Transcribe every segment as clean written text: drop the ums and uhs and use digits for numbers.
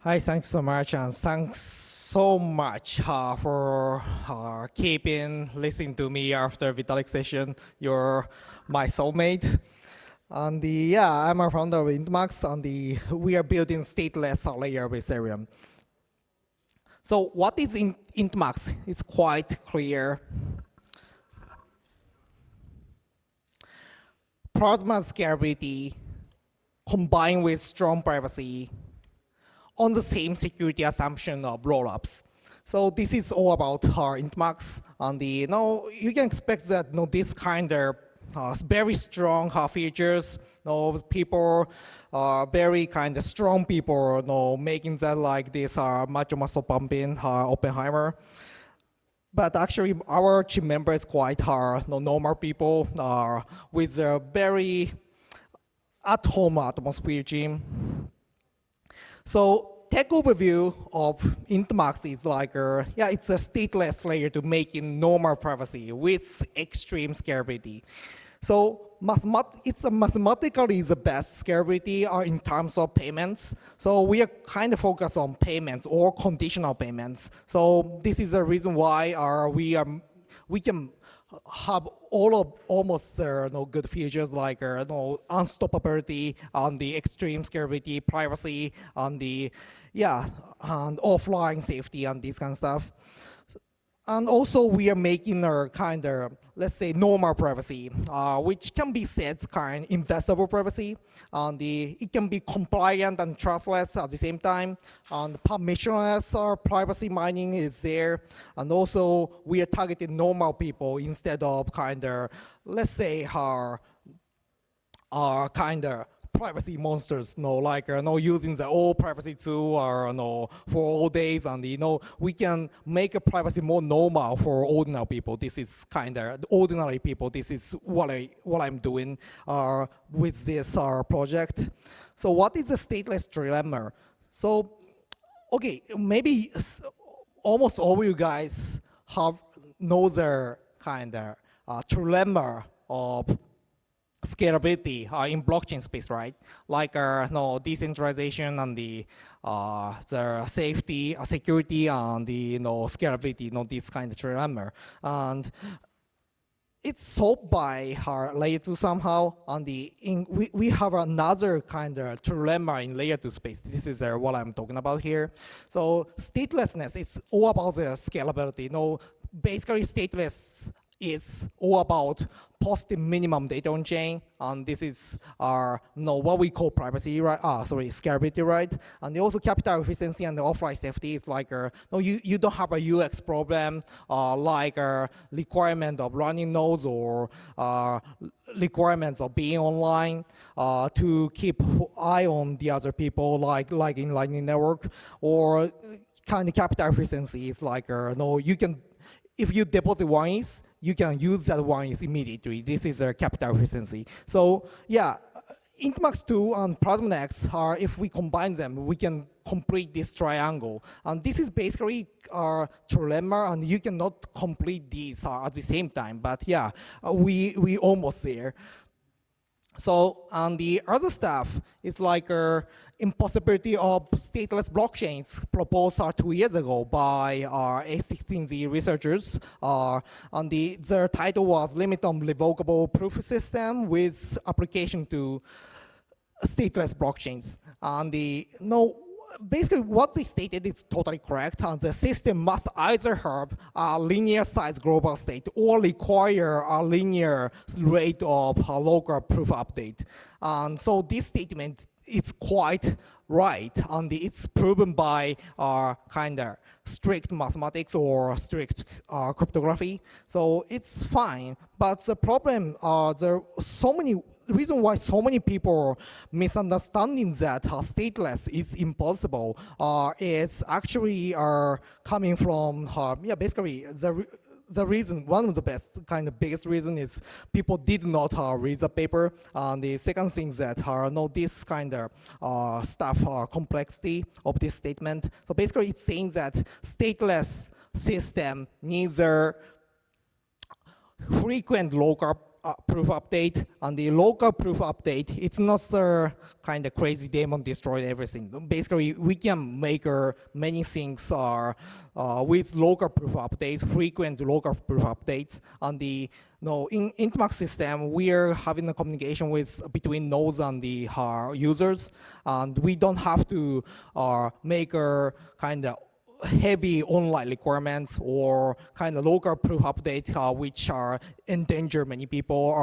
Hi, thanks so much, and thanks so much for keeping listening to me after Vitalik session. You're my soulmate. I'm a founder of INTMAX, we are building stateless layer with Ethereum. So what is INTMAX? It's quite clear. Plasma scalability combined with strong privacy on the same security assumption of rollups. So this is all about INTMAX. You can expect that this kind of very strong features. People, very kind of strong people, making that like this much muscle pumping Oppenheimer. But actually, our team member is quite normal people with a very at-home atmosphere team. So tech overview of INTMAX is like, it's a stateless layer to make it normal privacy with extreme scalability. So it's mathematically the best scalability in terms of payments. So we are kind of focused on payments or conditional payments. So this is the reason why we can have almost good features like unstoppability, on the extreme scalability, privacy, and offline safety and this kind of stuff. And also we are making a kind of, let's say, normal privacy, which can be set kind of investable privacy. It can be compliant and trustless at the same time. And permissionless privacy mining is there. And also we are targeting normal people instead of kind of, let's say, kind of privacy monsters, using the old privacy tool for all days, and we can make a privacy more normal for ordinary people. This is kind of ordinary people. This is what I'm doing with this project. So what is the stateless trilemma? So okay, maybe almost all of you guys know the kind of trilemma of scalability in blockchain space, right? Like decentralization and the safety, security, and the scalability, this kind of trilemma. And it's solved by layer 2 somehow. We have another kind of trilemma in layer 2 space. This is what I'm talking about here. So statelessness is all about the scalability. Basically stateless is all about posting minimum data on chain, and this is what we call privacy, right? Scalability, right? And also capital efficiency and the offline safety is like you don't have a UX problem like a requirement of running nodes or requirements of being online to keep eye on the other people, like in Lightning Network, or kind of capital efficiency is like you can, if you deposit one ETH, you can use that one ETH immediately. This is a capital efficiency. So yeah, INTMAX 2 and PlasmaCon, if we combine them, we can complete this triangle. And this is basically our trilemma, and you cannot complete these at the same time. But yeah, we almost there. So, and the other stuff is like impossibility of stateless blockchains proposed 2 years ago by A16Z researchers. And their title was Limit on Revocable Proof System with application to stateless blockchains. And basically what they stated is totally correct. And the system must either have a linear size global state or require a linear rate of local proof update. And so this statement is quite right, and it's proven by kind of strict mathematics or strict cryptography. So it's fine, but the problem, there are so many reasons why so many people misunderstanding that stateless is impossible. It's actually coming from, basically the reason, one of the biggest reason is people did not read the paper. And the second thing that this kind of stuff, complexity of this statement. So basically it's saying that stateless system needs a frequent local proof update. On the local proof update, it's not the kind of crazy daemon destroy everything. Basically, we can make many things with local proof updates, frequent local proof updates. On the in INTMAX system, we are having a communication between nodes and the users, and we don't have to make a kind of heavy online requirements or kind of local proof update which are endanger many people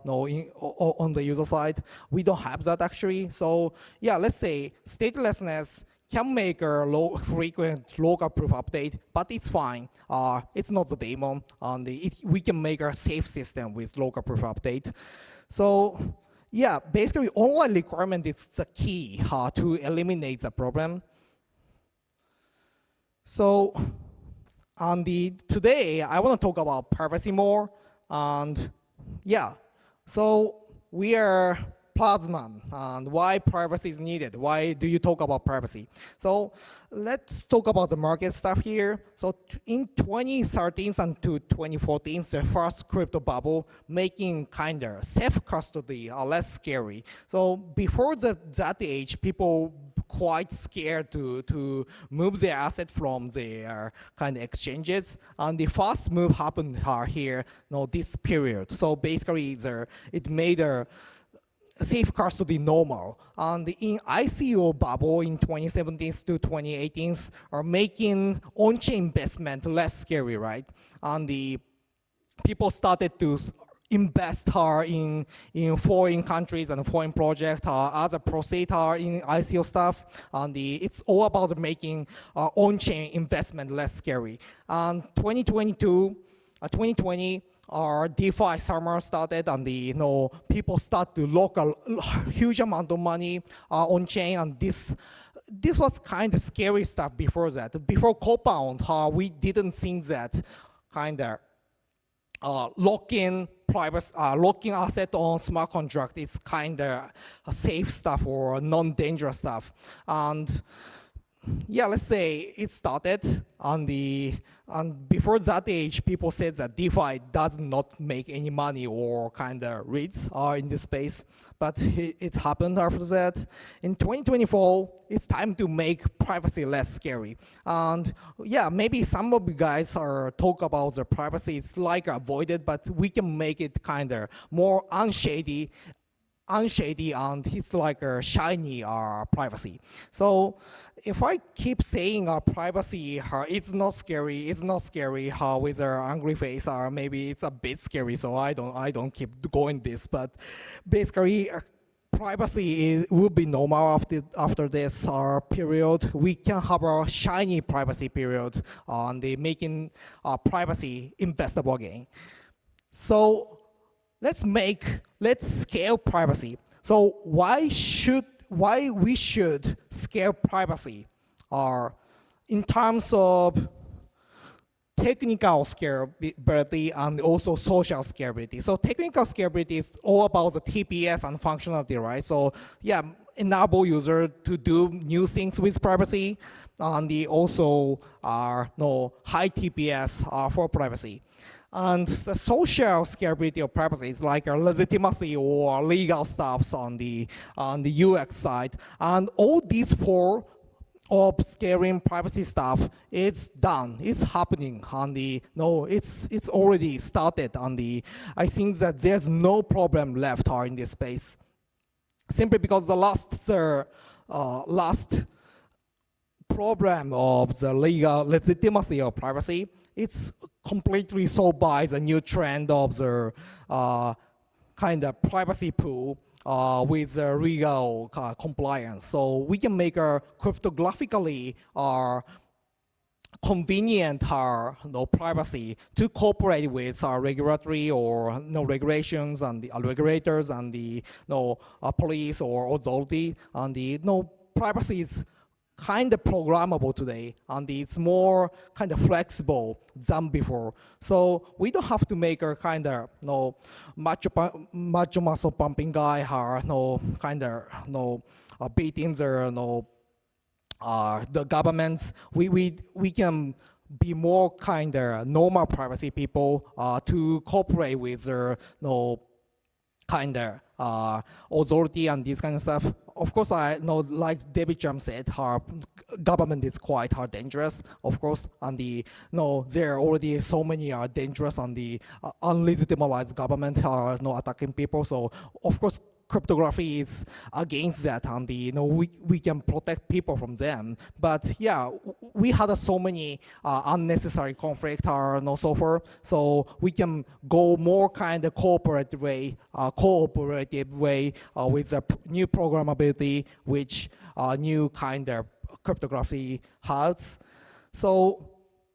on the user side. We don't have that actually. So yeah, let's say statelessness can make a frequent local proof update, but it's fine. It's not the daemon. We can make a safe system with local proof update. So yeah, basically online requirement is the key to eliminate the problem. So today I want to talk about privacy more, and yeah, so we are Plasma, and why privacy is needed. Why do you talk about privacy? So let's talk about the market stuff here. So in 2013 and to 2014, the first crypto bubble making kind of self-custody less scary. So before that age, people quite scared to move their asset from their kind of exchanges. And the first move happened here, this period. So basically, it made a safe custody normal. And in ICO bubble in 2017 to 2018 are making on-chain investment less scary, right? And the people started to invest in foreign countries and foreign projects as a proceed in ICO stuff. And it's all about making on-chain investment less scary. And 2020, our DeFi summer started, and people start to lock a huge amount of money on chain, and this was kind of scary stuff before that. Before Compound, we didn't think that kind of locking asset on smart contract is kind of safe stuff or non-dangerous stuff. And yeah, let's say it started and before that age, people said that DeFi does not make any money or kind of REITs are in this space, but it happened after that. In 2024, it's time to make privacy less scary. And yeah, maybe some of you guys talk about the privacy, it's like avoided, but we can make it kind of more unshady, and it's like a shiny privacy. So if I keep saying privacy, it's not scary with an angry face, or maybe it's a bit scary, so I don't keep going this. But basically, privacy will be normal after this period. We can have a shiny privacy period on making privacy investable again. So let's scale privacy. So why we should scale privacy in terms of technical scalability and also social scalability. So technical scalability is all about the TPS and functionality, right? So yeah, enable user to do new things with privacy, and also high TPS for privacy. And the social scalability of privacy is like a legitimacy or legal stuff on the UX side. And all these four of scaling privacy stuff, it's done. It's happening it's already started I think that there's no problem left in this space. Simply because the last problem of the legal legitimacy of privacy, it's completely solved by the new trend of the kind of privacy pool with the legal compliance. So we can make a cryptographically convenient privacy to cooperate with regulatory or regulations and the regulators and the police or authority. And the privacy is kind of programmable today, and it's more kind of flexible than before. So we don't have to make a kind of macho muscle pumping guy kind of beating the governments. We can be more kind of normal privacy people to cooperate with their kind of authority and this kind of stuff. Of course, I know, like David Jam said, our government is quite dangerous, of course, and there are already so many dangerous and the unlegitimized government are attacking people. So of course, cryptography is against that, and we can protect people from them. But yeah, we had so many unnecessary conflict or so forth. So we can go more kind of cooperative way with the new programmability, which new kind of cryptography has. So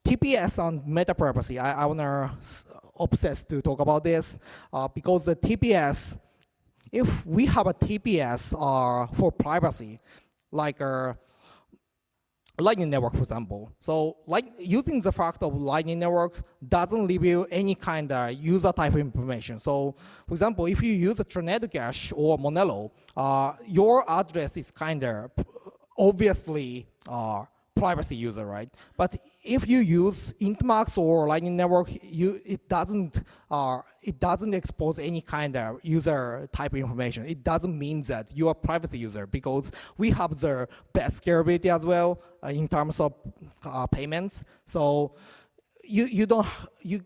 TPS and meta privacy, I wanna obsess to talk about this because the TPS. If we have a TPS for privacy, like a Lightning Network, for example, so like using the fact of Lightning Network doesn't reveal any kind of user type information. So, for example, if you use a Tornado Cache or Monero, your address is kind of obviously privacy user, right? But if you use INTMAX or Lightning Network, it doesn't expose any kind of user type information. It doesn't mean that you are a privacy user because we have the best scalability as well in terms of payments. So you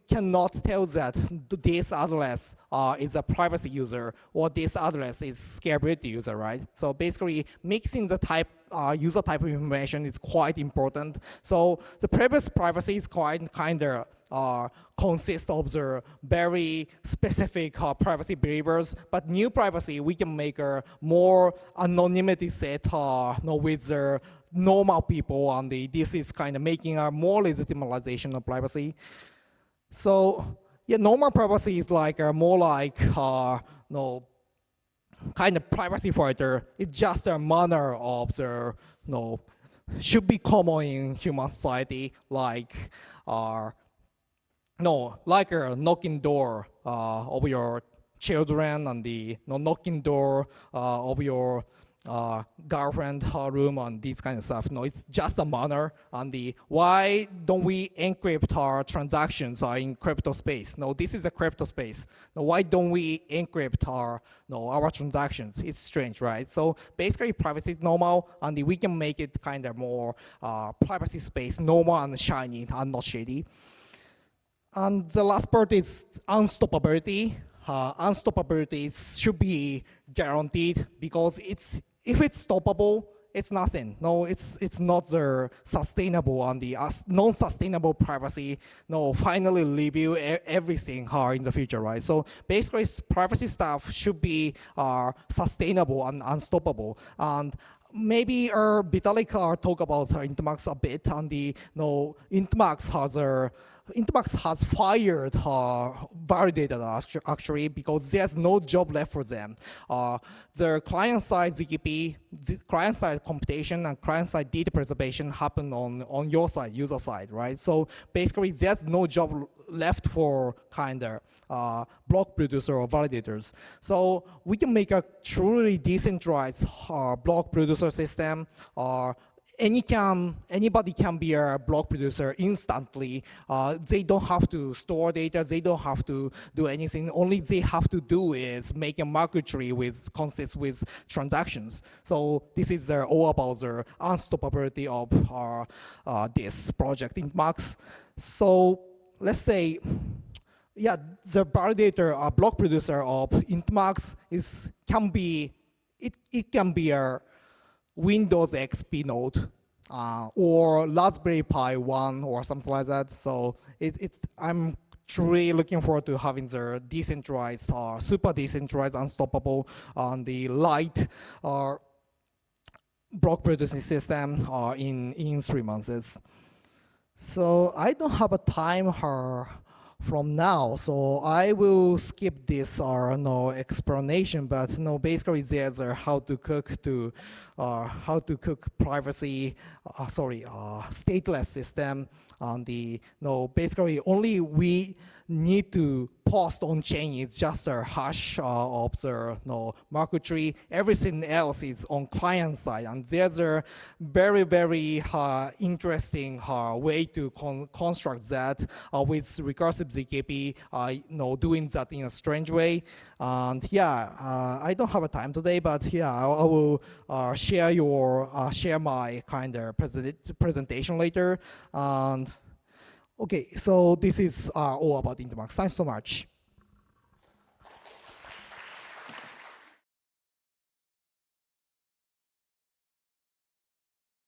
cannot tell that this address is a privacy user or this address is scalability user, right? So basically, mixing the user type of information is quite important. So the previous privacy is quite kind of consists of the very specific privacy behaviors, but new privacy we can make a more anonymity set with the normal people, and this is kind of making a more legitimization of privacy. So yeah, normal privacy is like more like kind of privacy fighter. It's just a manner of the should be common in human society, like like a knocking door of your children and the knocking door of your girlfriend room and this kind of stuff. No, it's just a manner. And why don't we encrypt our transactions in crypto space? No, this is a crypto space. Now, why don't we encrypt our transactions? It's strange, right? So basically, privacy is normal, and we can make it kind of more privacy space, normal and shiny and not shady. And the last part is unstoppability. Unstoppability should be guaranteed because if it's stoppable, it's nothing. No, it's not the sustainable and the non-sustainable privacy. No, finally reveal everything in the future, right? So basically, privacy stuff should be sustainable and unstoppable. And maybe Vitalik talk about INTMAX a bit, and INTMAX has fired validators actually because there's no job left for them. The client-side ZKP, client-side computation, and client-side data preservation happen on your side, user side, right? So basically, there's no job left for kind of block producer or validators. So we can make a truly decentralized block producer system. Anybody can be a block producer instantly. They don't have to store data. They don't have to do anything. Only they have to do is make a market tree consists with transactions. So this is all about the unstoppability of this project INTMAX. So let's say, yeah, the validator, block producer of INTMAX can be a Windows XP node or Raspberry Pi 1 or something like that. So I'm truly looking forward to having the decentralized, super decentralized, unstoppable, on the light block producing system in 3 months. So I don't have a time from now, so I will skip this explanation. But basically there's how to cook privacy, stateless system on basically only we need to post on chain is just a hash of the market tree. Everything else is on client side, and there's a very, very interesting way to construct that with recursive ZKP, doing that in a strange way. And yeah, I don't have a time today, but yeah, I will share my kind of presentation later. And okay, so this is all about INTMAX. Thanks so much.